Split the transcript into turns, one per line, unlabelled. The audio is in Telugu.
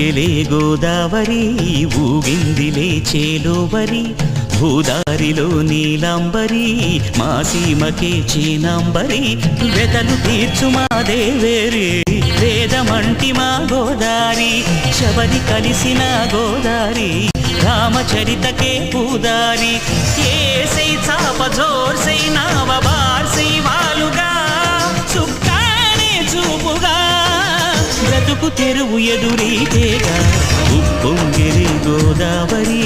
ఉప్పొంగెలే గోదావరి ఊగిందిలే చేలోవరి భూదారిలో నీలాంబరి మా సీమకే చీనాంబరి వెతలు తీర్చు మా దేవేరి వేదమంటి మా గోదారి శబరి కలిసిన గోదారి రామచరితకే పూదారి ఏసై చాప జోర్సై నావ బార్సై వాలుగా చుక్కానే చూపుగా బ్రతుకు తెరువు ఎదురీతేగా ఉప్పొంగెలే గోదావరి